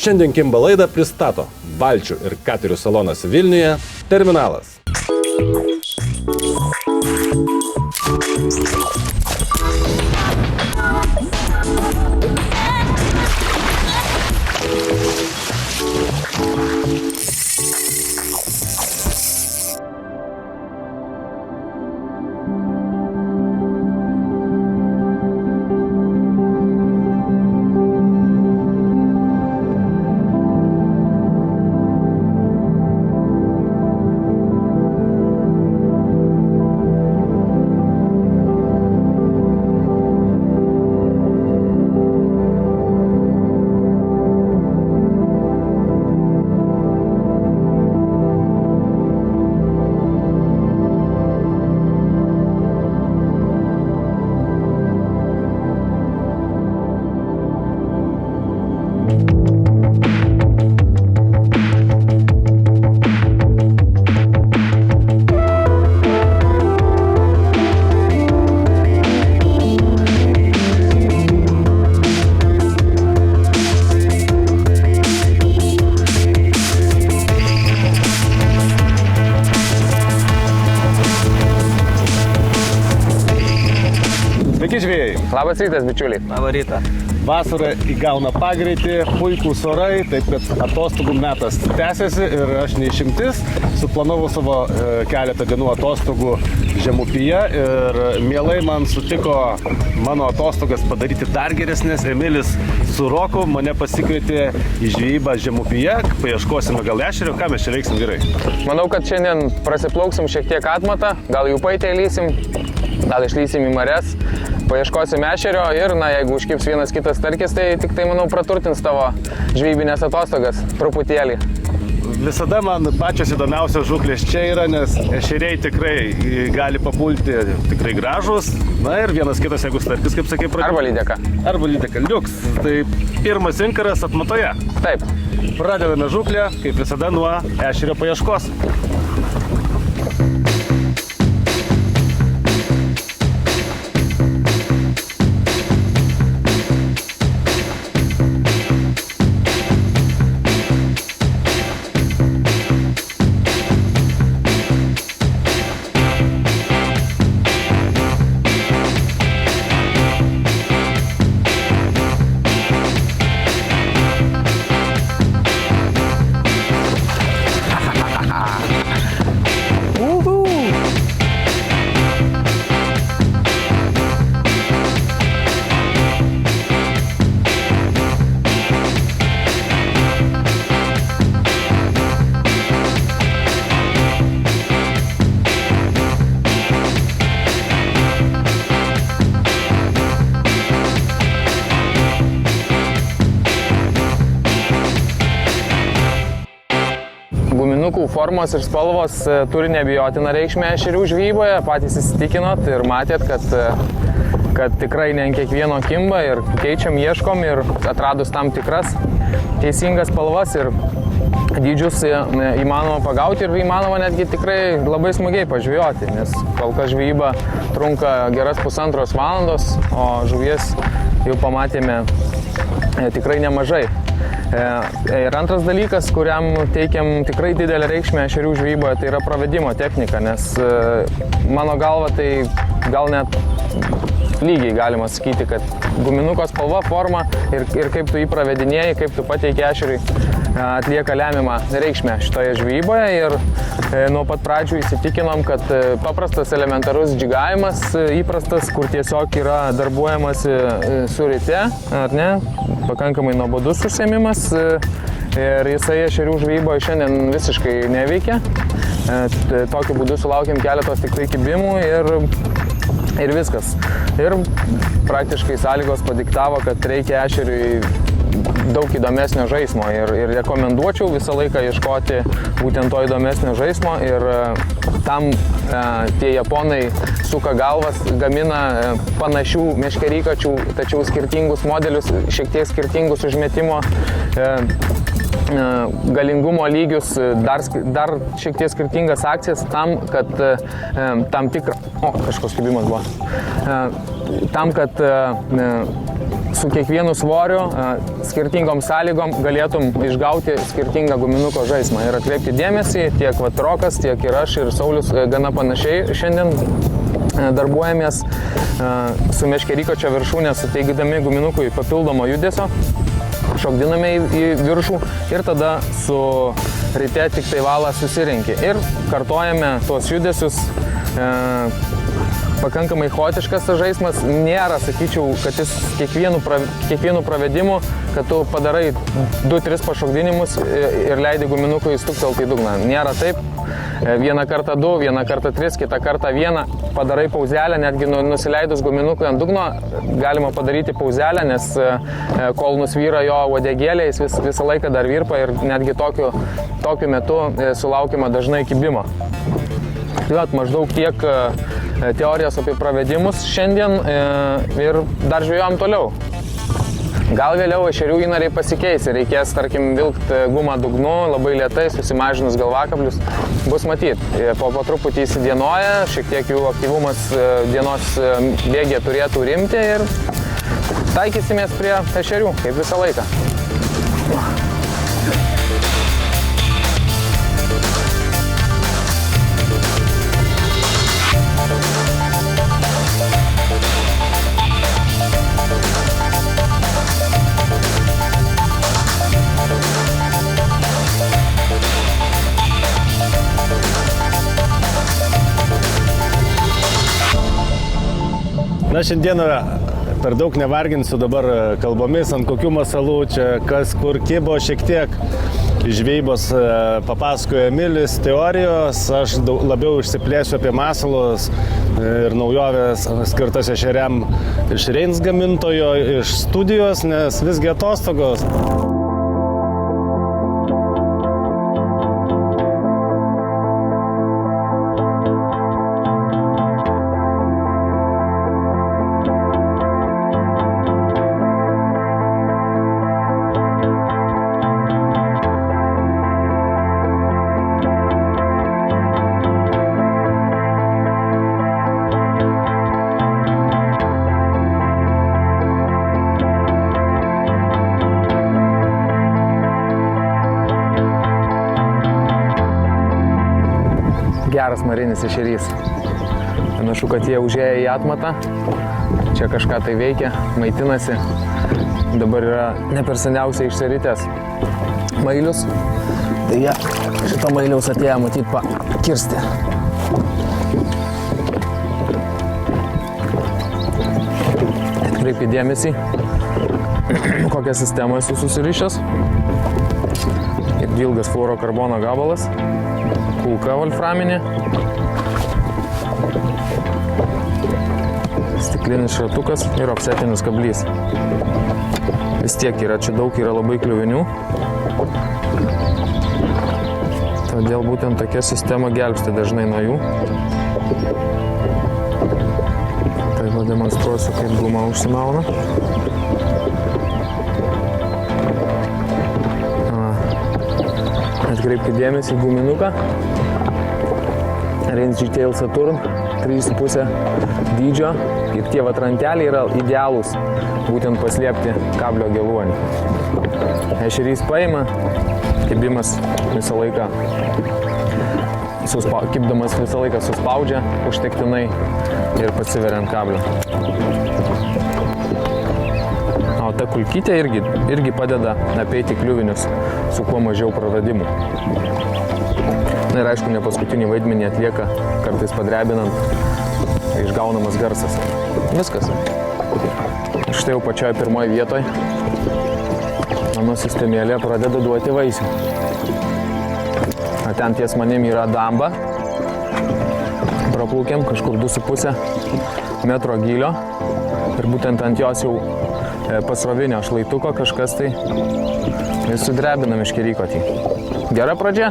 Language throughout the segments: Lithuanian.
Šiandien Kimba laidą pristato valčių ir katerių salonas Vilniuje Terminalas. Sveiki žvėjai. Labas rytas, bičiuliai. Labą rytą. Vasara įgauna pagreitį, puikūs orai, taip kad atostogų metas tęsiasi ir aš neišimtis. Suplanavau savo keletą dienų atostogų Žemupyje ir mielai man sutiko mano atostogas padaryti dar geresnės. Emilis su Roku mane pasikvietė į žvejybą Žemupyje, paieškosime gal ešerio, ką mes čia veiksim vyrai. Manau, kad šiandien prasiplauksim šiek tiek atmatą, gal jų paitę įlysim, gal išlysim į marias, paieškosim ešerio ir, jeigu užkips vienas kitas starkis, tai tik tai, manau, praturtins tavo žvejybinės atostogas truputėlį. Visada man pačios įdomiausios žuklės čia yra, nes ešeriai tikrai gali papulti tikrai gražus. Na ir vienas kitas, jeigu starkis, kaip sakai, Arba lydeka. Arba lydeka, liuks. Tai pirmas inkaras atmatoje. Taip. Pradedame žuklę, kaip visada, nuo ešerio paieškos. Guminukų formos ir spalvos turi neabejotiną reikšmę ešerių žvejyboje. Patys įsitikinot ir matėt, kad tikrai ne ant kiekvieno kimba ir keičiam, ieškom ir atradus tam tikras teisingas spalvas ir dydžius įmanoma pagauti ir įmanoma netgi tikrai labai smagiai pažvejoti, nes kol kas žvejyba trunka geras 1,5 valandos, o žuvies jau pamatėme tikrai nemažai. Ir antras dalykas, kuriam teikiam tikrai didelę reikšmę ešerių žvejyboje, tai yra pravedimo technika, nes mano galva tai gal net lygiai galima sakyti, kad guminuko spalva, forma ir kaip tu jį pravedinėjai, kaip tu pateiki ešeriui, atlieka lemiamą reikšmę šitoje žvejyboje ir nuo pat pradžių įsitikinom, kad paprastas elementarus džigavimas, įprastas, kur tiesiog yra darbuojamasi su ryte, ar ne, pakankamai nuobodus užsiėmimas ir jisai ešerių žvejyboje šiandien visiškai neveikia. Tokiu būdu sulaukėm keletos tik tai kibimų ir viskas. Ir praktiškai sąlygos padiktavo, kad reikia ešeriui daug įdomesnio žaismo ir rekomenduočiau visą laiką ieškoti būtent to įdomesnio žaismo ir tam tie japonai suka galvas, gamina panašių meškerykačių, tačiau skirtingus modelius, šiek tiek skirtingus užmetimo galingumo lygius, dar šiek tiek skirtingas akcijas tam, kad tam tikrą... kažkoks kibimas buvo. Tam, kad su kiekvienu svoriu, skirtingom sąlygom galėtum išgauti skirtingą guminuko žaismą. Ir atkreipti dėmesį, tiek Rokas, tiek ir aš, ir Saulius gana panašiai šiandien darbuojamės su meškerykočio viršūnė, suteikdami guminukui papildomo judesio, šokdiname į viršų ir tada su ryte tik tai valą susirenki. Ir kartojame tuos judesius. Pakankamai chaotiškas tas žaismas, nėra, sakyčiau, kad jis kiekvienu pravedimu, kad tu padarai 2-3 pašokdinimus ir leidi guminukui stuktelti į dugną. Nėra taip. Vieną kartą 2, vieną kartą 3, kitą kartą 1, padarai pauzelę, netgi nusileidus guminukui ant dugno, galima padaryti pauzelę, nes kol nusvyra jo uodegėlė, jis visą laiką dar virpa ir netgi tokiu metu sulaukiama dažnai kibimo. Tai maždaug tiek teorijos apie pravedimus šiandien ir dar žvejojam toliau. Gal vėliau ešerių įnariai pasikeis ir reikės, tarkim, vilkti gumą dugnu labai lėtai, susimažinus galvakablius. Bus matyt, po truputį įsidienoja, šiek tiek jų aktyvumas dienos bėgė turėtų rimti ir taikysimės prie ešerių, kaip visą laiką. Na, šiandieną per daug nevarginsiu dabar kalbomis, ant kokių masalų čia, kas kur kibo, šiek tiek žvejybos papasakojo Emilis, teorijos, aš labiau išsiplėsiu apie masalus ir naujovės skirtas ešeriam iš Reins gamintojo, iš studijos, nes visgi atostogos. Geras marinis ešerys. Panašu, kad jie užėję į atmatą. Čia kažką tai veikia, maitinasi. Dabar yra ne per seniausiai išsiritęs mailius. Tai jie šito mailiaus atėjo matyt pakirsti. Atkreipkite dėmesį, kokią sistemą esu susirišęs. Ilgas fluorokarbono gabalas. Kulka volframinė, stiklinis šratukas ir ofsetinis kablys. Vis tiek yra, čia daug yra labai kliuvinių, todėl būtent tokia sistema gelbsti dažnai nuo jų. Tai pademonstruosiu, kaip guma užsimauna. Atkreipkite dėmesį į guminuką. Reins G-Tail Saturn 3,5 dydžio ir tie ranteliai yra idealūs būtent paslėpti kablio geluonį. Ešerys paima, kibimas visą laiką kibdamas visą laiką suspaudžia užtektinai ir pasiveria ant kablio. O ta kulkytė irgi padeda apeiti kliuvinius su kuo mažiau praradimų. Na ir aišku, ne paskutinį vaidmenį atlieka, kartais padrebinant, išgaunamas garsas. Viskas. Štai jau pačioje pirmoje vietoje mano sistemėlė pradeda duoti vaisių. O ten ties manim yra damba. Praplaukėm kažkur 2,5 metro gylio ir būtent ant jos jau pasrovinio šlaituko kažkas tai vis sudrebina meškerykotį. Gera pradžia.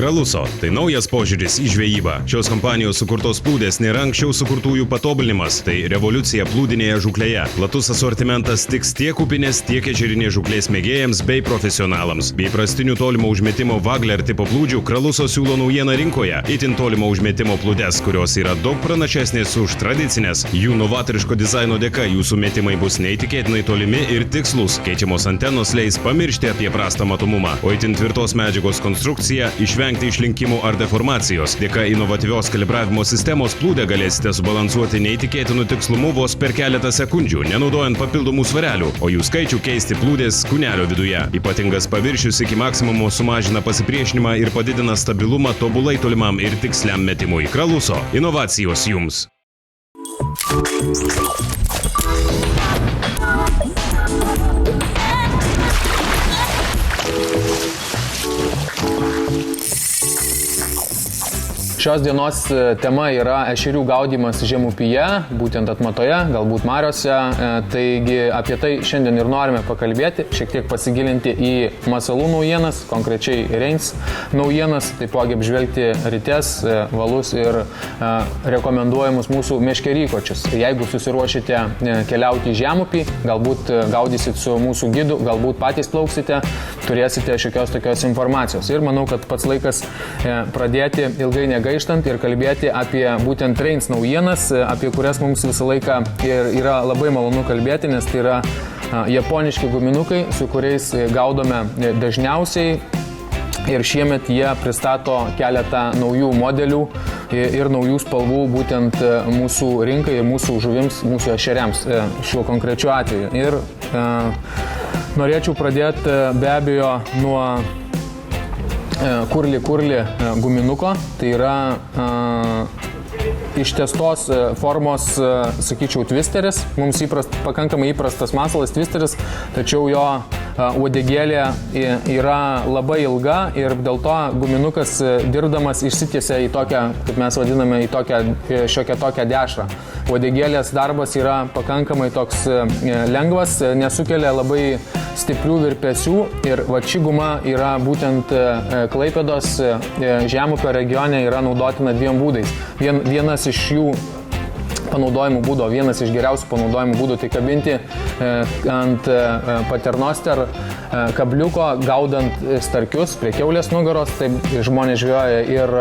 Kraluso – tai naujas požiūris į žvejybą. Šios kompanijos sukurtos plūdės nėra anksčiau sukurtųjų patobulinimas, tai revoliucija plūdinėje žūklėje. Platus asortimentas tiks tiek upinės, tiek ežerinės žūklės mėgėjams bei profesionalams. Bei prastinių tolimo užmetimo Wagler tipo plūdžių Kraluso siūlo naujieną rinkoje – itin tolimo užmetimo plūdes, kurios yra daug pranašesnės už tradicinės. Jų novatoriško dizaino dėka jūsų metimai bus neįtikėtinai tolimi ir tikslus. Keičiamos antenos leis pamiršti apie prastą matomumą, o itin tvirtos medžiagos konstrukcija išvengti išlinkimų ar deformacijos. Dėka inovatyvios kalibravimo sistemos plūdę galėsite subalansuoti neįtikėtinų tikslumu vos per keletą sekundžių, nenaudojant papildomų svarelių, o jų skaičių keisti plūdės kūnelio viduje. Ypatingas paviršius iki maksimumo sumažina pasipriešinimą ir padidina stabilumą tobulai tolimam ir tiksliam metimui. Kraluso – inovacijos jums. Šios dienos tema yra ešerių gaudymas žemupyje, būtent atmatoje, galbūt mariose. Taigi apie tai šiandien ir norime pakalbėti, šiek tiek pasigilinti į masalų naujienas, konkrečiai Reins naujienas, taipogi apžvelgti rites, valus ir rekomenduojamus mūsų meškerykočius. Jeigu susiruošite keliauti į žemupį, galbūt gaudysit su mūsų gidu, galbūt patys plauksite, turėsite šiokios tokios informacijos. Ir manau, kad pats laikas pradėti ilgai negaištant ir kalbėti apie būtent Reins naujienas, apie kurias mums visą laiką yra labai malonu kalbėti, nes tai yra japoniški guminukai, su kuriais gaudome dažniausiai. Ir šiemet jie pristato keletą naujų modelių ir naujų spalvų būtent mūsų rinkai ir mūsų žuvims, mūsų ešeriams šiuo konkrečiu atveju. Ir norėčiau pradėti be abejo nuo kurli guminuko. Tai yra ištestos formos, sakyčiau, twisteris. Mums pakankamai įprastas masalas twisteris, tačiau jo uodegėlė yra labai ilga ir dėl to guminukas dirbdamas išsitiesia į tokią, kaip mes vadiname, į tokią šiokią tokią dešrą. Uodegėlės darbas yra pakankamai toks lengvas, nesukelia labai stiprių virpesių ir va ši guma yra būtent Klaipėdos žemupio regione yra naudotina dviem būdais. Vienas iš jų panaudojimų būdo, vienas iš geriausių panaudojimų būdų tai kabinti ant paternoster kabliuko, gaudant starkius prie kiaulės nugaros, taip žmonės žvejoja ir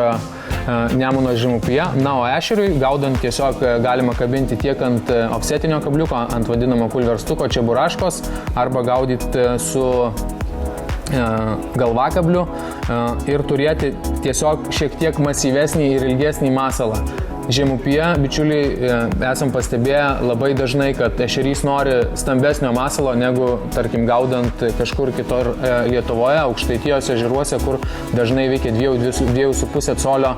Nemuno žemupyje. Na, o ešeriui gaudant tiesiog galima kabinti tiek ant ofsetinio kabliuko, ant vadinamo pulverstuko čeburaškos, arba gaudyti su galvakabliu ir turėti tiesiog šiek tiek masyvesnį ir ilgesnį masalą. Žemupyje, bičiuliai, esam pastebėję labai dažnai, kad ešerys nori stambesnio masalo negu, tarkim, gaudant kažkur kitur Lietuvoje, Aukštaitijos ežeruose, kur dažnai veikia 2,5 colio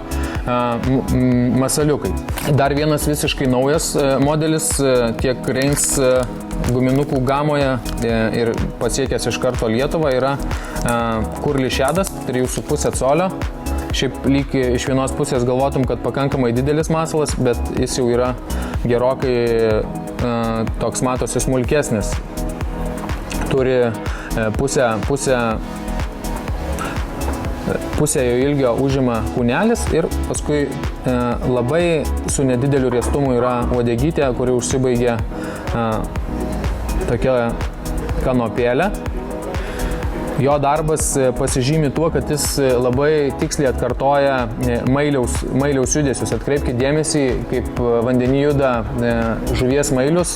masaliukai. Dar vienas visiškai naujas modelis tiek Reins guminukų gamoje ir pasiekęs iš karto Lietuvą yra kurli šedas, 3,5 colio. Šiaip lyg iš vienos pusės galvotum, kad pakankamai didelis masalas, bet jis jau yra gerokai toks matosi smulkesnis. Turi pusę jo ilgio užima kūnelis ir paskui labai su nedideliu riestumu yra uodegytė, kuri užsibaigia tokia kanopėlė. Jo darbas pasižymi tuo, kad jis labai tiksliai atkartoja mailiaus judesius. Atkreipkite dėmesį, kaip vandenį juda žuvies mailius.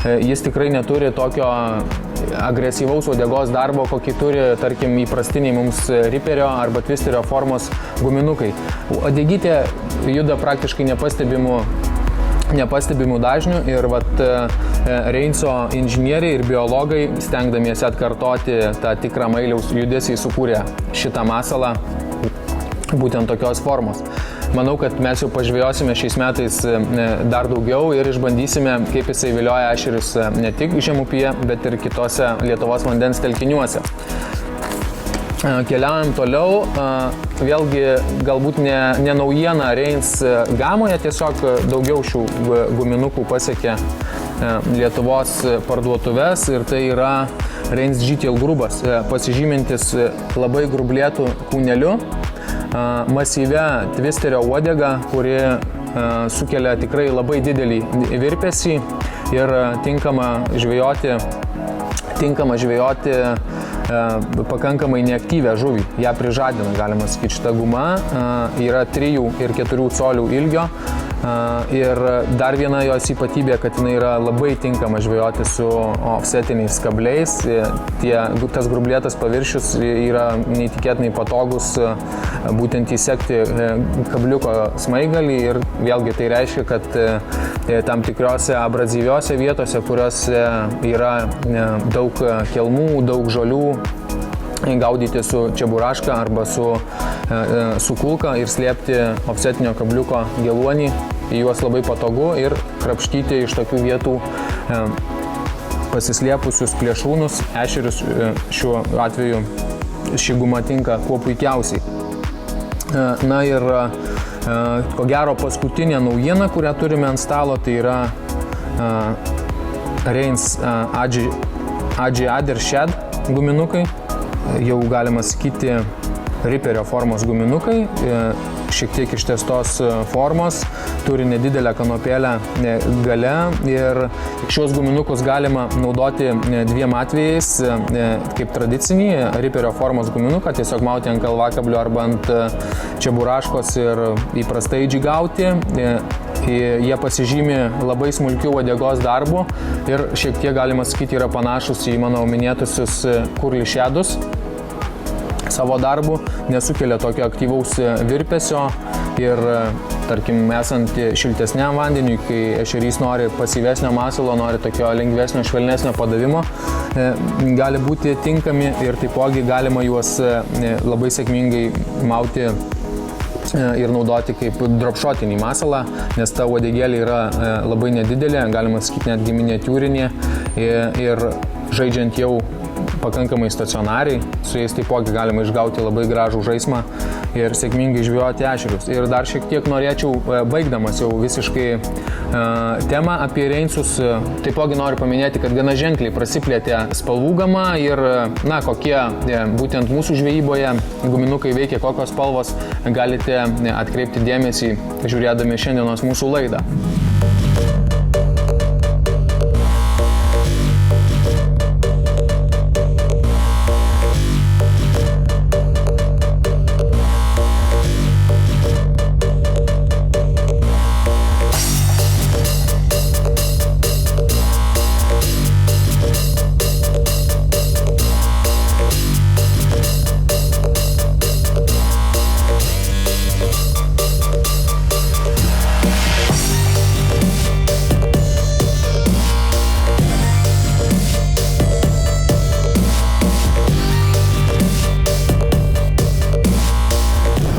Jis tikrai neturi tokio agresyvaus uodegos darbo, kokį turi, tarkim, įprastiniai mums riperio arba twisterio formos guminukai. Uodegytė juda praktiškai nepastebimų dažnių ir Reinso inžinieriai ir biologai, stengdamiesi atkartoti tą tikrą mailiaus judesį, sukūrė šitą masalą būtent tokios formos. Manau, kad mes jau pažvejosime šiais metais dar daugiau ir išbandysime, kaip jisai vilioja ešerius ne tik žemupyje, bet ir kitose Lietuvos vandens telkiniuose. Keliaujam toliau, vėlgi galbūt ne naujiena Reins gamoje, tiesiog daugiau šių guminukų pasiekė Lietuvos parduotuves ir tai yra Reins GTL grubas, pasižymintis labai grublėtų kūneliu. masyvia twisterio uodega, kuri sukelia tikrai labai didelį virpesį ir tinkama žvejoti pakankamai neaktyvę žuvį. Ja prižadina, galima sakyti, šita guma yra 3 ir 4 colių ilgio. Ir dar viena jos ypatybė, kad jinai yra labai tinkama žvejoti su offsetiniais kabliais. Tas grublėtas paviršius yra neįtikėtinai patogus būtent įsekti kabliuko smaigalį ir vėlgi tai reiškia, kad tam tikriose abrazyviose vietose, kuriuose yra daug kelmų, daug žolių, gaudyti su čeburaška arba su kulka ir slėpti offsetinio kabliuko geluonį. Į juos labai patogu ir krapštyti iš tokių vietų pasislėpusius plėšrūnus, ešerius šiuo atveju ši guma tinka kuo puikiausiai. Na ir ko gero paskutinė naujiena, kurią turime ant stalo, tai yra Reins AG Adder Shed guminukai. Jau galima sakyti riperio formos guminukai, šiek tiek ištestos formos, turi nedidelę kanopėlę gale ir šios guminukus galima naudoti 2 atvejais, kaip tradicinį riperio formos guminuką, tiesiog mauti ant kalvakablio arba ant čeburaškos ir įprastai džigauti. Jie pasižymi labai smulkių uodegos darbų ir šiek tiek, galima sakyti, yra panašus į mano minėtusius kurlišedus. Savo darbu nesukelia tokio aktyvaus virpesio ir, tarkim, esant šiltesniam vandeniui, kai ešerys nori pasyvesnio masalo, nori tokio lengvesnio, švelnesnio padavimo, gali būti tinkami ir taipogi galima juos labai sėkmingai mauti ir naudoti kaip dropshotinį masalą, nes ta uodegėlė yra labai nedidelė, galima sakyti netgi miniatiūrinė ir žaidžiant jau pakankamai stacionariai, su jais taipogi galima išgauti labai gražų žaismą ir sėkmingai žvejoti ešerius. Ir dar šiek tiek norėčiau, baigdamas jau visiškai temą apie reinsus, taipogi noriu paminėti, kad gana ženkliai prasiplėtė spalvų gama ir, kokie būtent mūsų žvejyboje guminukai veikia, kokios spalvos, galite atkreipti dėmesį, žiūrėdami šiandienos mūsų laidą.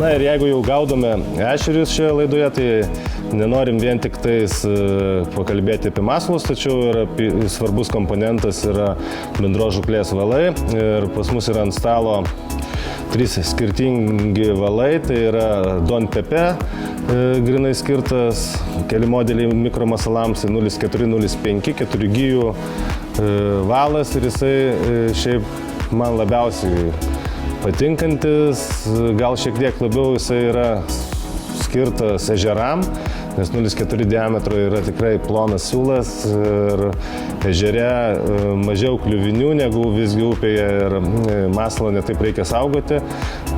Na ir jeigu jau gaudome ešerius šioje laidoje, tai nenorim vien tik tais pakalbėti apie masalus, tačiau yra svarbus komponentas yra bendros žūklės valai. Ir pas mus yra ant stalo 3 skirtingi valai, tai yra Don Pepe, grinai skirtas, keli modeliai mikromasalams, 0,4, 0,5, 4 gijų valas ir jisai šiaip man labiausiai patinkantis, gal šiek tiek labiau jisai yra skirtas ežeram, nes 0,4 diametro yra tikrai plonas siūlas ir ežere mažiau kliuvinių negu visgi upėje ir masalą netaip reikia saugoti.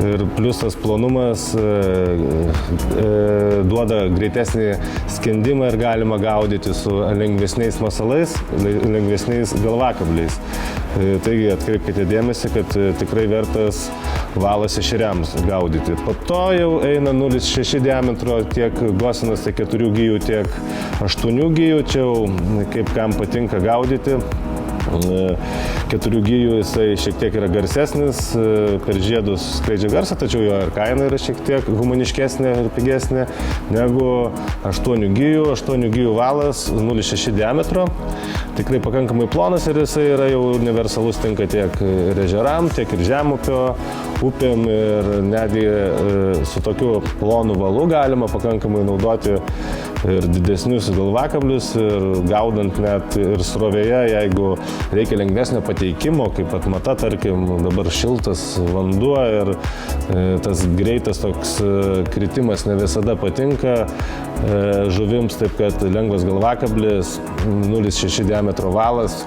Ir plius tas plonumas duoda greitesnį skendimą ir galima gaudyti su lengvesniais masalais, lengvesniais galvakabliais. Taigi atkreipkite dėmesį, kad tikrai vertas valas ešeriams gaudyti. Po to jau eina 0,6 diametro tiek gosinas, tiek 4 gijų, tiek 8 gijų. Čia jau kaip kam patinka gaudyti. 4 gijų jisai šiek tiek yra garsesnis, per žiedus skleidžia garsą, tačiau jo ir kaina yra šiek tiek humaniškesnė ir pigesnė negu 8 gijų. 8 gijų valas 0,6 diametro. tikrai pakankamai plonas ir jisai yra jau universalus, tinka tiek ir ežeram, tiek ir žemupio upėm ir netgi su tokiu plonu valu galima pakankamai naudoti ir didesnius galvakablius ir gaudant net ir srovėje, jeigu reikia lengvesnio pateikimo, kaip atmata, tarkim, dabar šiltas vanduo ir tas greitas toks kritimas ne visada patinka žuvims, taip kad lengvas galvakablis, 0,6 diametro valas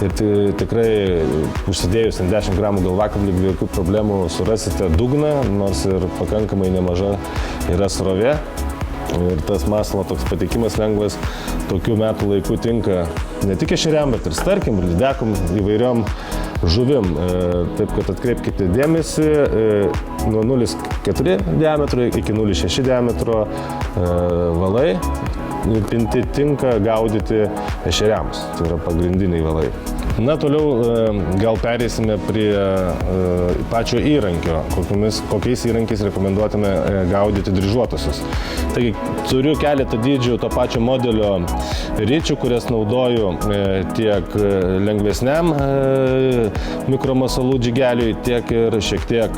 ir tikrai užsidėjus 10 gramų galvakablį be jokių problemų surasite dugną, nors ir pakankamai nemaža yra srovė. Ir tas masalo toks patikimas lengvas tokių metų laikų tinka ne tik ešeriam, bet ir starkim, ir lydekom, įvairiom žuvim. Taip kad atkreipkite dėmesį, nuo 0,4 diametro iki 0,6 diametro valai pinti tinka gaudyti ešeriams. Tai yra pagrindiniai valai. Na, toliau gal pereisime prie pačio įrankio, kokiais įrankiais rekomenduotume gaudyti dryžuotusius. Taigi, turiu keletą dydžių to pačio modelio ričių, kurias naudoju tiek lengvesniam mikromasalų džigeliui, tiek ir šiek tiek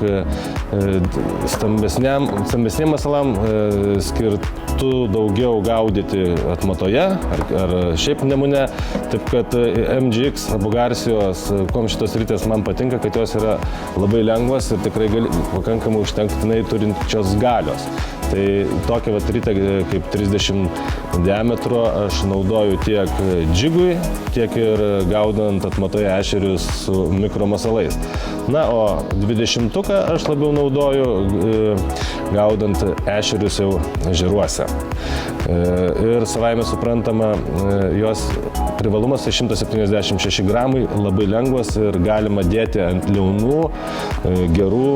stambesniam masalam skirtų daugiau gaudyti atmatoje ar šiaip nemune. Taip kad MGX Bugarsijos, kuom šitos ritės man patinka, kad jos yra labai lengvas ir tikrai pakankamai užtenktinai turinčios galios. Tai tokią ritę kaip 30 diametro aš naudoju tiek džigui, tiek ir gaudant atmatoje ešerius su mikromasalais. Na, o 20-tuką aš labiau naudoju gaudant ešerius jau ežeruose. Ir savaime suprantama, jos privalumas 176 gramai, labai lengvas ir galima dėti ant liaunų, gerų,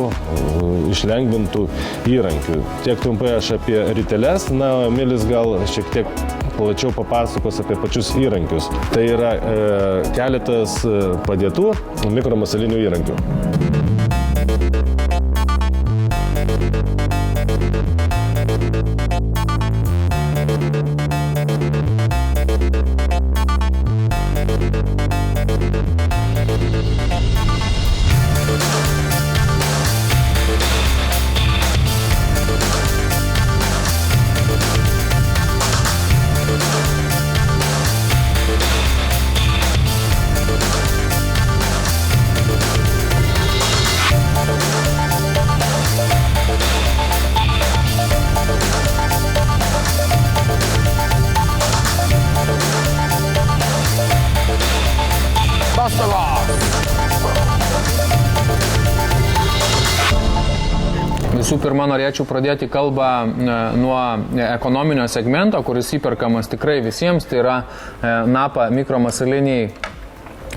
išlengvintų įrankių. Tiek trumpai aš apie riteles, na, Emilis gal šiek tiek plačiau papasakos apie pačius įrankius. Tai yra keletas padėtų mikromasalinių įrankių. Visų pirma, norėčiau pradėti kalbą nuo ekonominio segmento, kuris įperkamas tikrai visiems, tai yra Napa mikromasaliniai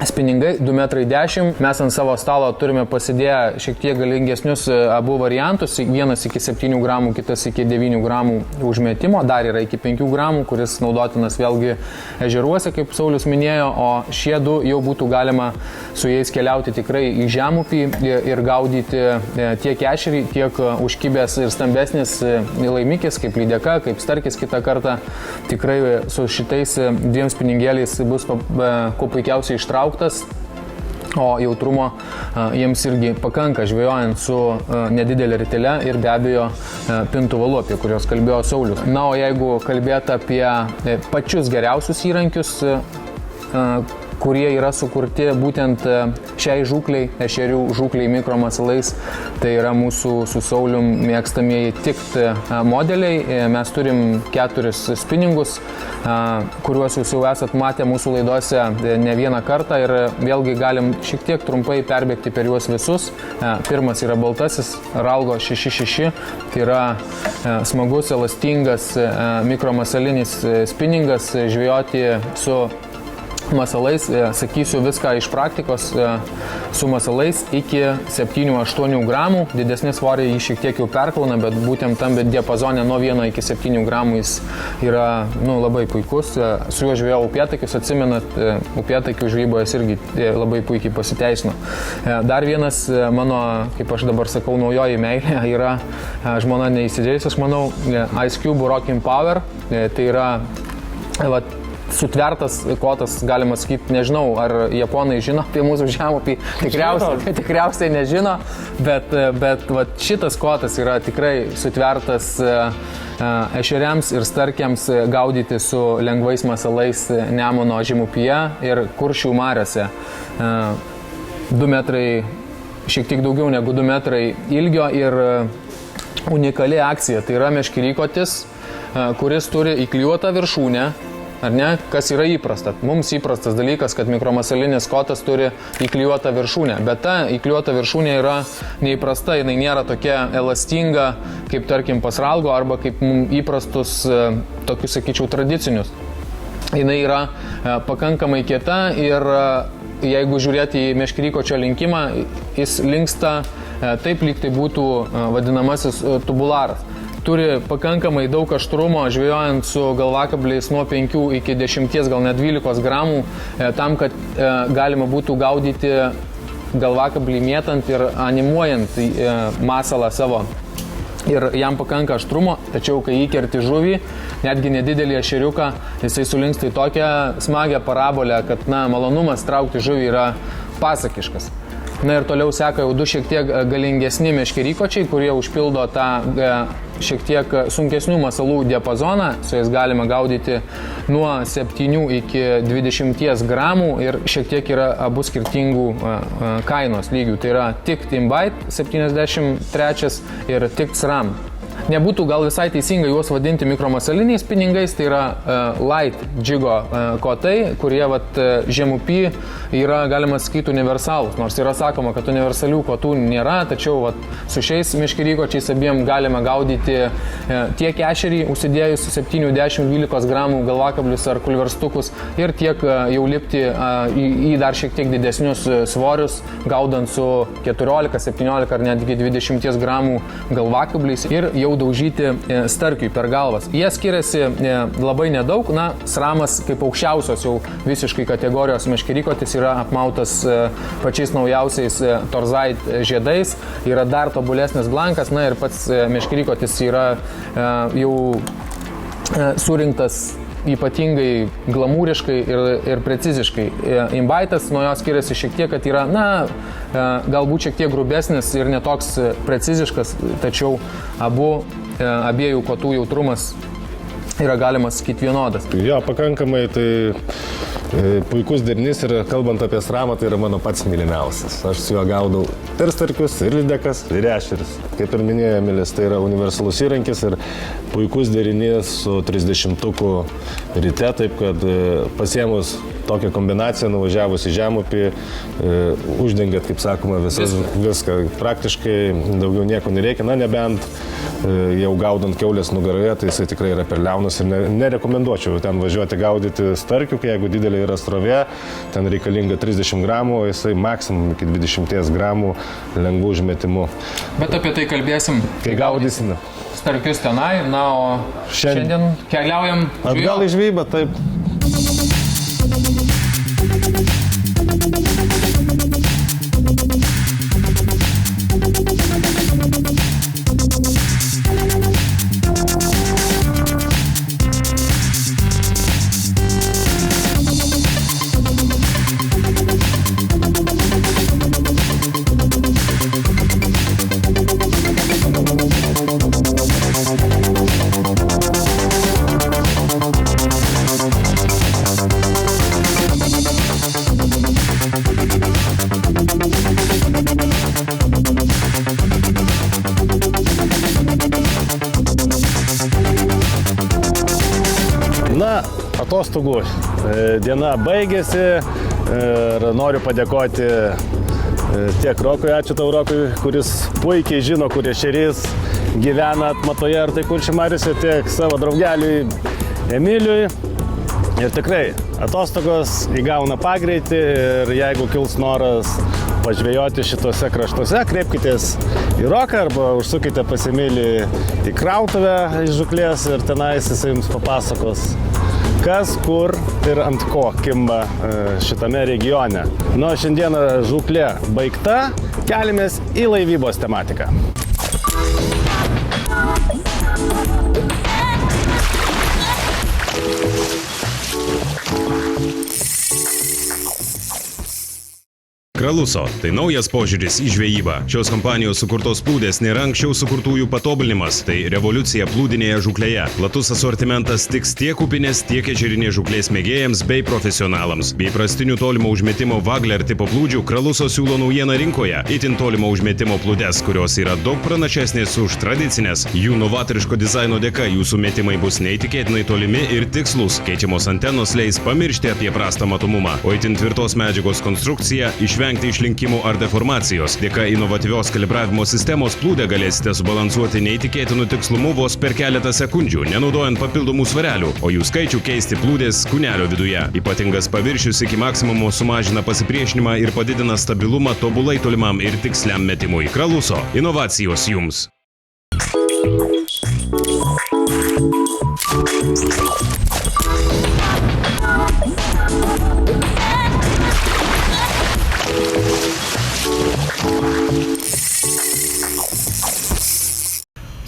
spiningai 2,10 m. Mes ant savo stalo turime pasidėję šiek tiek galingesnius abu variantus, vienas iki 7 gramų, kitas iki 9 gramų užmetimo, dar yra iki 5 gramų, kuris naudotinas vėlgi ežeruose, kaip Saulius minėjo, o šie du jau būtų galima su jais keliauti tikrai į žemupį ir gaudyti tiek ešerį, tiek užkibęs ir stambesnis laimikis, kaip lydeka, kaip starkis kitą kartą. Tikrai su šitais dviem spiningėliais bus kuo puikiausiai ištrauktas, o jautrumo jiems irgi pakanka žvejojant su nedidelė ritele ir be abejo pintų valu, apie kurios kalbėjo Saulius. Na, o jeigu kalbėti apie pačius geriausius įrankius, kurie yra sukurti būtent šiai žūkliai, ešerių žūkliai mikromasalais, tai yra mūsų su Saulium mėgstamieji TICT modeliai. Mes turim 4 spinningus, kuriuos jūs jau esat matę mūsų laidose ne vieną kartą ir vėlgi galim šiek tiek trumpai perbėgti per juos visus. Pirmas yra baltasis Ralgo 66, tai yra smagus, elastingas mikromasalinis spinningas, žvejoti su masalais, sakysiu viską iš praktikos, su masalais iki 7-8 gramų, didesni svoriai jį šiek tiek jau perkauna, bet būtent tam diapazone nuo 1 iki 7 gramų jis yra labai puikus. Su juo žvejau upėtakius, atsimenat, upėtakių žvejyboje irgi labai puikiai pasiteisino. Dar vienas mano, kaip aš dabar sakau, naujoji meilė yra žmona neįsidėjus, aš manau, Ice Cube Rocking Power, tai yra sutvertas kotas, galima sakyti, nežinau, ar japonai žino apie mūsų žemupį, tikriausiai nežino, bet vat, šitas kotas yra tikrai sutvertas ešeriams ir starkiams gaudyti su lengvais masalais Nemuno žemupyje ir Kuršių mariose. 2 metrai, šiek tiek daugiau negu 2 metrai ilgio ir unikali akcija. Tai yra meškerykotis, kuris turi įklijuotą viršūnę, ar ne, kas yra įprasta. Mums įprastas dalykas, kad mikromasalinis kotas turi įklijuotą viršūnę, bet ta įklijuota viršūnė yra neįprasta, jinai nėra tokia elastinga, kaip tarkim pasralgo, arba kaip įprastus, tokius, sakyčiau, tradicinius. Jinai yra pakankamai kieta ir jeigu žiūrėti į meškerykočio linkimą, jis linksta taip, lyg tai būtų vadinamasis tubularas. Turi pakankamai daug aštrumo, žvejojant su galvakabliais nuo 5 iki 10, gal net 12 gramų, tam, kad galima būtų gaudyti galvakablį mėtant ir animuojant masalą savo. Ir jam pakanka aštrumo, tačiau kai įkerti žuvį, netgi nedidelį ešeriuką, jisai sulinksta į tokią smagią parabolę, kad malonumas traukti žuvį yra pasakiškas. Na ir toliau seka jau 2 šiek tiek galingesni meškerykočiai, kurie užpildo tą šiek tiek sunkesnių masalų diapazoną. Su jais galima gaudyti nuo 7 iki 20 gramų ir šiek tiek yra abu skirtingų kainos lygių. Tai yra Tikt Invite 73 ir Tikt SRAM. Nebūtų gal visai teisinga juos vadinti mikromasaliniais pinigais, tai yra light džigo kotai, kurie žemupy yra, galima sakyti, universalūs. Nors yra sakoma, kad universalių kotų nėra, tačiau su šiais meškerykočiais abiem galime gaudyti tiek ešerį, užsidėjus 7-10-12 gramų galvakablius ar kulverstukus ir tiek jau lipti į dar šiek tiek didesnius svorius, gaudant su 14, 17 ar netgi 20 gramų galvakabliais ir jau daužyti starkiui per galvas. Jie skiriasi labai nedaug, SRAMas kaip aukščiausios jau visiškai kategorijos meškerykotis yra apmautas pačiais naujausiais Torzait žiedais, yra dar tobulesnis blankas, ir pats meškerykotis yra jau surinktas ypatingai glamūriškai ir preciziškai. Invaitas nuo jo skiriasi šiek tiek, kad yra, galbūt šiek tiek grubesnis ir netoks preciziškas, tačiau abiejų kotų jautrumas yra, galima sakyti, vienodas. Jo, pakankamai tai puikus derinys ir kalbant apie SRAMą, tai yra mano pats mylimiausias. Aš su juo gaudau ir starkius, ir lydekas, ir ešerius. Kaip ir minėjo Emilis, tai yra universalus įrankis ir puikus derinys su 30-tuku ryte, taip kad pasiėmus tokią kombinaciją, nuvažiavus į žemupį, uždengiat, kaip sakoma, viską. Praktiškai daugiau nieko nereikia, nebent jau gaudant kiaulės nugaroje, tai jisai tikrai yra per liaunas ir nerekomenduočiau ten važiuoti gaudyti starkių, jeigu didelė yra srovė, ten reikalinga 30 gramų, o jisai maksimum iki 20 gramų lengvų užmetimų. Bet apie tai kalbėsim, kai gaudysime starkius tenai, o šiandien keliaujam atgal į žvejybą, taip. Atostogų diena baigėsi ir noriu padėkoti tiek Rokui, ačiū tau Rokui, kuris puikiai žino, kur ešerys gyvena atmatoje ar tai Kuršių mariose, tiek savo draugeliui Emiliui. Ir tikrai atostogos įgauna pagreitį ir jeigu kils noras pažvejoti šitose kraštuose, kreipkitės į Roką arba užsukite pas Emilį į krautuvę iš žuklės ir tenais jisai jums papasakos, kas, kur ir ant ko kimba šitame regione. Šiandieną žuklė baigta, keliamės į laivybos tematiką. Kraluso – tai naujas požiūris į žvejybą. Šios kompanijos sukurtos plūdės nėra anksčiau sukurtųjų patobulinimas, tai revoliucija plūdinėje žūklėje. Platus asortimentas tiks tiek upinės, tiek ežerinės žūklės mėgėjams bei profesionalams. Bei prastinių tolimo užmetimo Wagler tipo plūdžių Kraluso siūlo naujieną rinkoje – itin tolimo užmetimo plūdes, kurios yra daug pranašesnės už tradicinės. Jų novatoriško dizaino dėka jūsų metimai bus neįtikėtinai tolimi ir tikslus. Keičiamos antenos leis pamiršti apie prastą matomumą, o itin tvirtos medžiagos konstrukcija išvengti išlinkimų ar deformacijos. Dėka inovatyvios kalibravimo sistemos plūdę galėsite subalansuoti neįtikėtinų tikslumu vos per keletą sekundžių, nenaudojant papildomų svarelių, o jų skaičių keisti plūdės kūnelio viduje. Ypatingas paviršius iki maksimumo sumažina pasipriešinimą ir padidina stabilumą tobulai tolimam ir tiksliam metimui. Kraluso – inovacijos jums.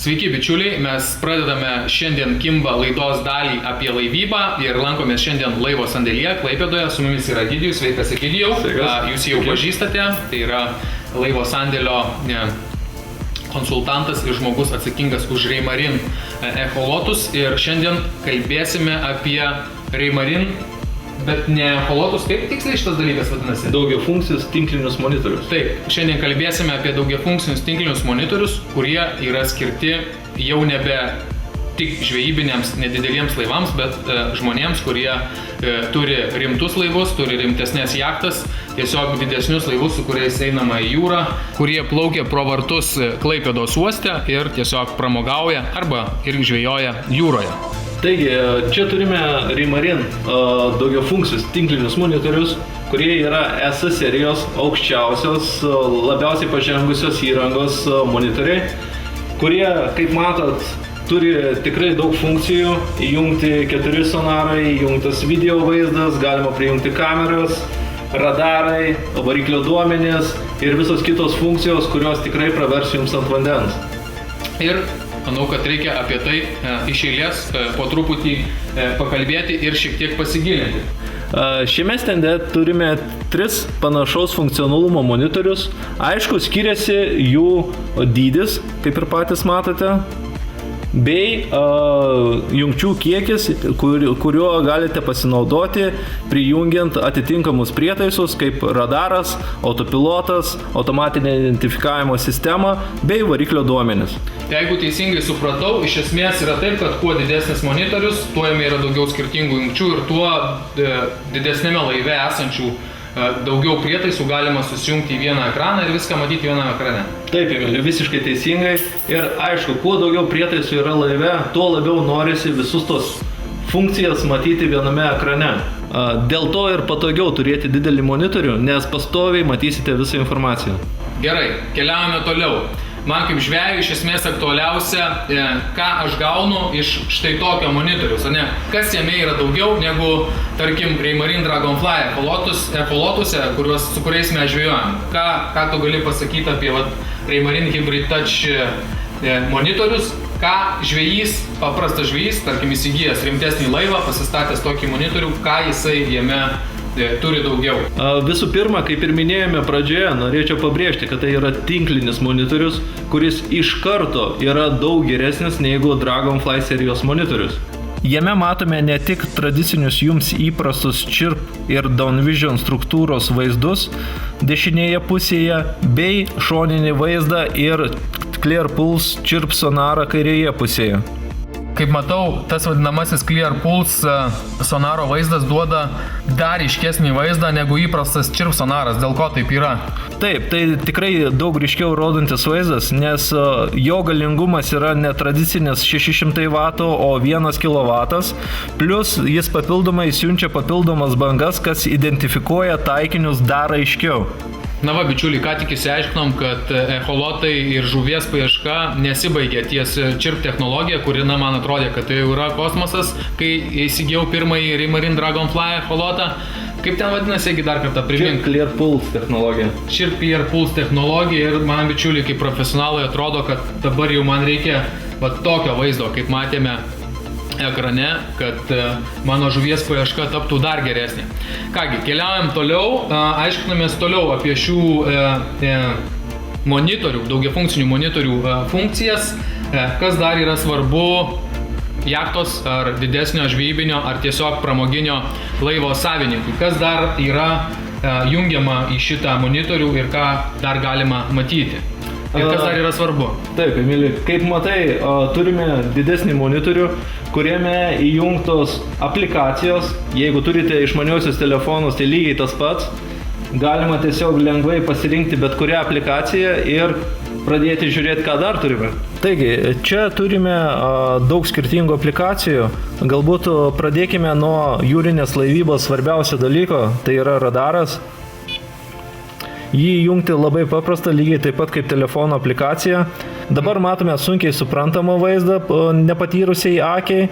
Sveiki bičiuliai, mes pradedame šiandien Kimba laidos dalį apie laivybą ir lankomės šiandien laivo sandėlyje Klaipėdoje. Su mumis yra Egidijus. Sveikas, Egidijau. Jūs jau pažįstate, tai yra laivo sandėlio konsultantas ir žmogus atsakingas už Raymarine echolotus. Ir šiandien kalbėsime apie Raymarine, bet ne echolotus. Kaip tiksliai šitas dalykas vadinasi? Daugiafunkcius tinklinius monitorius. Taip, šiandien kalbėsime apie daugiafunkcinius tinklinius monitorius, kurie yra skirti jau nebe tik žvejybiniams nedideliems laivams, bet žmonėms, kurie turi rimtus laivus, turi rimtesnės jachtas, tiesiog didesnius laivus, su kuriais einama į jūrą, kurie plaukia pro vartus Klaipėdos uoste ir tiesiog pramogauja arba ir žvejoja jūroje. Taigi, čia turime Raymarine daugiafunkcius tinklinius monitorius, kurie yra S serijos aukščiausios, labiausiai pažengusios įrangos monitoriai, kurie, kaip matot, turi tikrai daug funkcijų, įjungti 4 sonarai, įjungtas video vaizdas, galima prijungti kameras, radarai, variklio duomenys ir visos kitos funkcijos, kurios tikrai pravers jums ant vandens. Ir manau, kad reikia apie tai iš eilės po truputį pakalbėti ir šiek tiek pasigilinti. Šiame stende turime 3 panašaus funkcionalumo monitorius. Aišku, skiriasi jų dydis, kaip ir patys matote, bei jungčių kiekis, kuriuo galite pasinaudoti prijungiant atitinkamus prietaisus kaip radaras, autopilotas, automatinė identifikavimo sistema bei variklio duomenis. Jeigu teisingai supratau, iš esmės yra taip, kad kuo didesnis monitorius, tuo jame yra daugiau skirtingų jungčių ir tuo didesnėme laive esančių daugiau prietaisų galima susijungti į vieną ekraną ir viską matyti viename ekrane. Taip, Emili, visiškai teisingai. Ir aišku, kuo daugiau prietaisų yra laive, tuo labiau norisi visus tos funkcijas matyti viename ekrane. Dėl to ir patogiau turėti didelį monitorių, nes pastoviai matysite visą informaciją. Gerai, keliaujame toliau. Man kaip žvejui iš esmės aktualiausia, ką aš gaunu iš štai tokio monitorius, ne? Kas jame yra daugiau negu, tarkim, Raymarine Dragonfly echolotuse, su kuriais mes žvejojam. Ką tu gali pasakyti apie Raymarine Hybrid Touch monitorius? Ką žvejys, paprastas žvejys, tarkim, įsigijęs rimtesnį laivą, pasistatęs tokį monitorių, ką jisai jame turi daugiau? Visų pirma, kaip ir minėjome pradžioje, norėčiau pabrėžti, kad tai yra tinklinis monitorius, kuris iš karto yra daug geresnis negu Dragonfly serijos monitorius. Jame matome ne tik tradicinius jums įprastus Chirp ir Downvision struktūros vaizdus dešinėje pusėje, bei šoninį vaizdą ir Clear Pulse Chirp sonarą kairėje pusėje. Kaip matau, tas vadinamasis Clear Pulse sonaro vaizdas duoda dar ryškesnį vaizdą negu įprastas Chirp sonaras. Dėl ko taip yra? Taip, tai tikrai daug ryškiau rodantis vaizdas, nes jo galingumas yra netradicinis 600 W, o 1 kW, plus jis papildomai siunčia papildomas bangas, kas identifikuoja taikinius dar aiškiau. Na va, bičiuliai, ką tik išsiaiškinom, kad echolotai ir žuvies paieška nesibaigia ties Chirp technologija, kuri, man atrodė, kad tai jau yra kosmosas, kai įsigijau pirmąjį Raymarine Dragonfly echolotą. Kaip ten vadinasi, jeigu dar kartą primink? Chirp Clear Pulse technologija. Chirp Clear Pulse technologija ir man, bičiuliai, kaip profesionalai atrodo, kad dabar jau man reikia tokio vaizdo, kaip matėme ekrane, kad mano žuvies paieška taptų dar geresnė. Kągi, keliaujam toliau, aiškinamės toliau apie šių monitorių, daugiafunkcinių monitorių funkcijas, kas dar yra svarbu jachtos ar didesnio žvejybinio ar tiesiog pramoginio laivo savininkui, kas dar yra jungiama į šitą monitorių ir ką dar galima matyti. Ir kas dar yra svarbu? Taip, Emili, kaip matai, turime didesnį monitorių, kuriame įjungtos aplikacijos. Jeigu turite išmaniuosius telefonus, tai lygiai tas pats. Galima tiesiog lengvai pasirinkti bet kurią aplikaciją ir pradėti žiūrėti, ką dar turime. Taigi, čia turime daug skirtingų aplikacijų. Galbūt pradėkime nuo jūrinės laivybos svarbiausio dalyko, tai yra radaras. Jį įjungti labai paprasta, lygiai taip pat kaip telefono aplikacija. Dabar matome sunkiai suprantamą vaizdą nepatyrusiai akiai,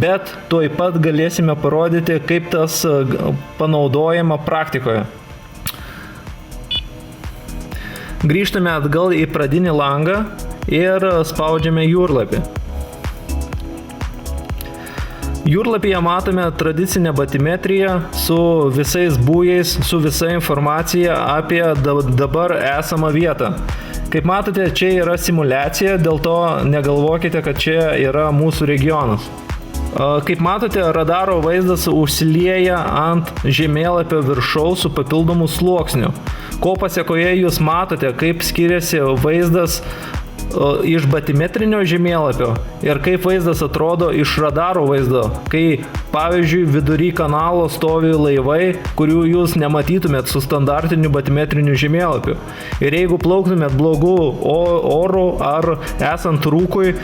bet tuoj pat galėsime parodyti, kaip tas panaudojama praktikoje. Grįžtame atgal į pradinį langą ir spaudžiame jūrlapį. Jūrlapyje matome tradicinę batimetriją su visais būjais, su visa informacija apie dabar esamą vietą. Kaip matote, čia yra simuliacija, dėl to negalvokite, kad čia yra mūsų regionas. Kaip matote, radaro vaizdas užsilieja ant žemėlapio viršaus su papildomu sluoksniu. Ko pasiekoje jūs matote, kaip skiriasi vaizdas iš batimetrinio žemėlapio ir kaip vaizdas atrodo iš radaro vaizdo, kai, pavyzdžiui, vidury kanalo stovi laivai, kurių jūs nematytumėt su standartiniu batimetriniu žemėlapiu. Ir jeigu plauktumėt blogų orų ar esant rūkui,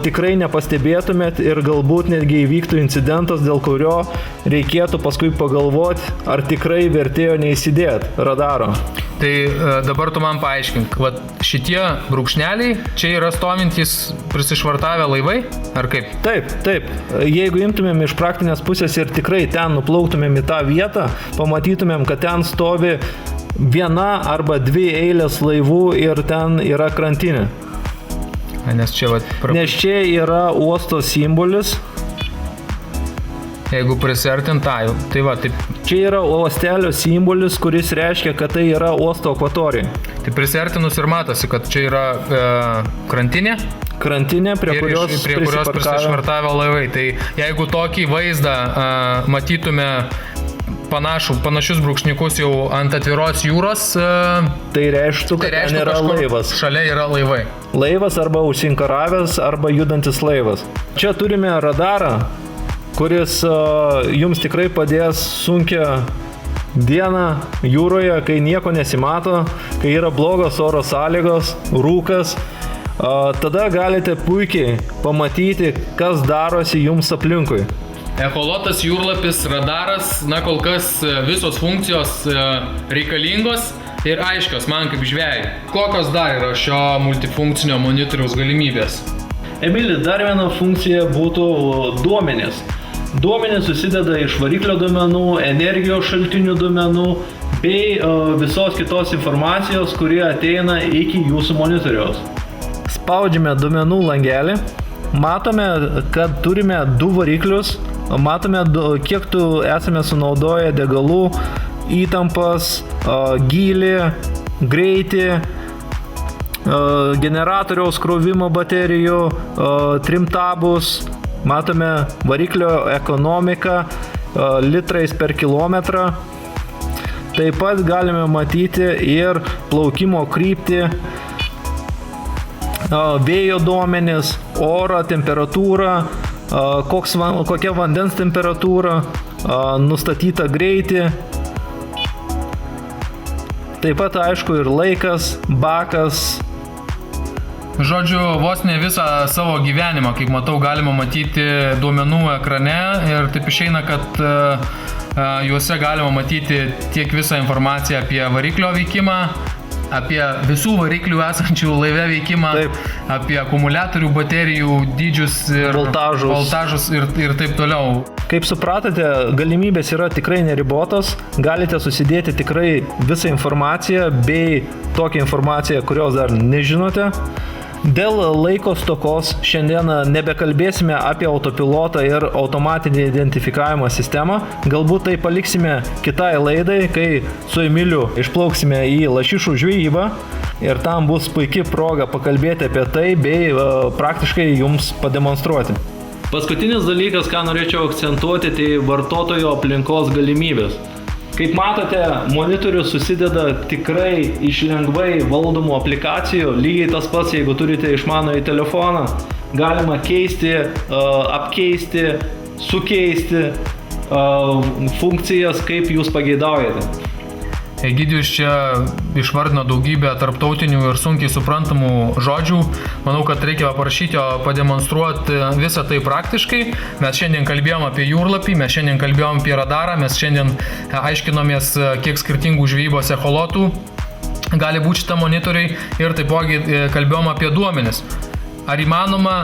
tikrai nepastebėtumėt ir galbūt netgi įvyktų incidentas, dėl kurio reikėtų paskui pagalvoti, ar tikrai vertėjo neįsidėti radaro. Tai dabar tu man paaiškink, šitie brūkšneliai čia yra stovintys prisišvartavę laivai, ar kaip? Taip. Jeigu imtumėm iš praktinės pusės ir tikrai ten nuplauktumėm į tą vietą, pamatytumėm, kad ten stovi viena arba dvi eilės laivų ir ten yra krantinė. Nes čia yra uosto simbolis. Jeigu prisartint tai va, taip. Čia yra uostelio simbolis, kuris reiškia, kad tai yra uosto akvatorija. Tai prisartinus ir matosi, kad čia yra krantinė. Krantinė, prie kurios prisišvartavę laivai. Tai jeigu tokį vaizdą matytume panašius brūkšnikus jau ant atviros jūros, tai reikštų, kad ten yra laivas. Šalia yra laivai. Laivas arba užsinkaravęs, arba judantis laivas. Čia turime radarą, kuris jums tikrai padės sunkią dieną jūroje, kai nieko nesimato, kai yra blogos oro sąlygos, rūkas. Tada galite puikiai pamatyti, kas darosi jums aplinkui. Echolotas, jūrlapis, radaras, kol kas visos funkcijos reikalingos ir aiškios man kaip žvejui. Kokios dar yra šio multifunkcinio monitoriaus galimybės? Emili, dar viena funkcija būtų duomenys. Duomenys susideda iš variklio duomenų, energijos šaltinių duomenų bei visos kitos informacijos, kurie ateina iki jūsų monitoriaus. Spaudžiame duomenų langelį. Matome, kad turime du variklius. Matome, kiek esame sunaudoję degalų, įtampas, gylį, greitį, generatoriaus krovimo baterijų, trimtabus. Matome variklio ekonomiką litrais per kilometrą. Taip pat galime matyti ir plaukimo kryptį, vėjo duomenis, oro temperatūrą, kokia vandens temperatūra, nustatyta greitį. Taip pat aišku ir laikas, bakas. Žodžiu, vos ne visą savo gyvenimą, kaip matau, galima matyti duomenų ekrane ir taip išeina, kad juose galima matyti tiek visą informaciją apie variklio veikimą, apie visų variklių esančių laive veikimą, taip, apie akumuliatorių, baterijų dydžius ir voltažus ir taip toliau. Kaip supratote, galimybės yra tikrai neribotos, galite susidėti tikrai visą informaciją bei tokią informaciją, kurios dar nežinote. Dėl laiko stokos šiandien nebekalbėsime apie autopilotą ir automatinį identifikavimo sistemą. Galbūt tai paliksime kitai laidai, kai su Emiliu išplauksime į lašišų žvejybą ir tam bus puikia proga pakalbėti apie tai bei praktiškai jums pademonstruoti. Paskutinis dalykas, ką norėčiau akcentuoti, tai vartotojo aplinkos galimybės. Kaip matote, monitorius susideda tikrai iš lengvai valdomų aplikacijų, lygiai tas pats, jeigu turite išmanųjį telefoną, galima keisti, apkeisti, sukeisti funkcijas, kaip jūs pageidaujate. Egidijus čia išvardino daugybę tarptautinių ir sunkiai suprantamų žodžių. Manau, kad reikia paprašyti pademonstruoti visą tai praktiškai. Mes šiandien kalbėjom apie jūrlapį, mes šiandien kalbėjom apie radarą, mes šiandien aiškinomės, kiek skirtingų žvejybos echolotų gali būti šitą monitoriai ir taipogi kalbėjom apie duomenis. Ar įmanoma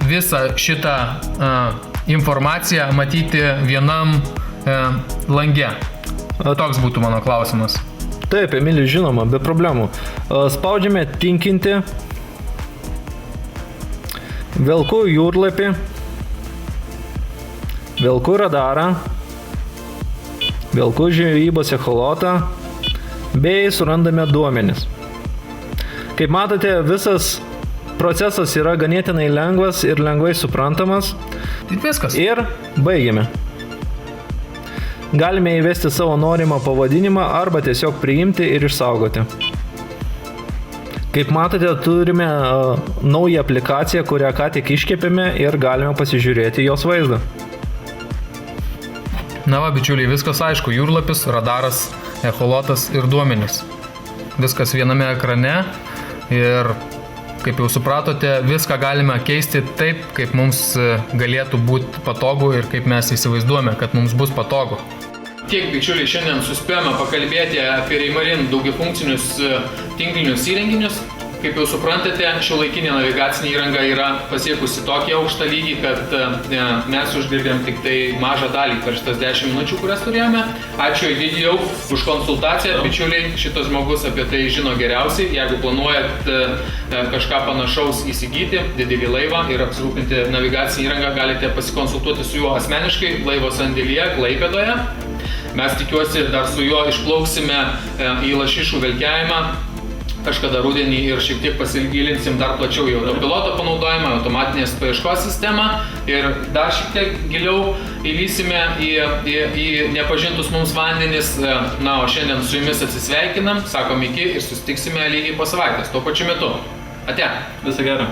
visą šitą informaciją matyti vienam lange? Toks būtų mano klausimas. Taip, Emilis, žinoma, be problemų. Spaudžiame tinkinti, velku jūrlapį, velku radarą, velku žvejybos echolotą bei surandame duomenis. Kaip matote, visas procesas yra ganėtinai lengvas ir lengvai suprantamas. Viskas. Ir baigiame. Galime įvesti savo norimą pavadinimą arba tiesiog priimti ir išsaugoti. Kaip matote, turime naują aplikaciją, kurią ką tik iškepėme ir galime pasižiūrėti jos vaizdą. Na va, bičiuliai, viskas aišku. Jūrlapis, radaras, echolotas ir duomenys. Viskas viename ekrane ir, kaip jau supratote, viską galime keisti taip, kaip mums galėtų būti patogu ir kaip mes įsivaizduojame, kad mums bus patogu. Tiek, bičiuliai, šiandien suspėjome pakalbėti apie Reimarin daugiafunkcinius tinklinius įrenginius. Kaip jau suprantate, šiuolaikinė navigacinė įranga yra pasiekusi tokį aukštą lygį, kad mes uždirbėm tik tai mažą dalį per šitas 10 minučių, kurias turėjome. Ačiū Egidijau už konsultaciją. Bičiuliai, šitas žmogus apie tai žino geriausiai. Jeigu planuojat kažką panašaus įsigyti, didelį laivą ir apsirūpinti navigacinę įrangą, galite pasikonsultuoti su juo asmeniškai laivo sandėlyje Klaipėdoje. Mes tikiuosi dar su juo išplauksime į lašišų velkiavimą kažkada rudenį ir šiek tiek pasigilinsim dar plačiau į autopiloto panaudojimą, automatinės paieškos sistemą ir dar šiek tiek giliau įlysime į nepažintus mums vandenis. Na, o šiandien su jumis atsisveikinam, sakom iki ir susitiksime lygiai po savaitės, tuo pačiu metu. Ate. Viso gero.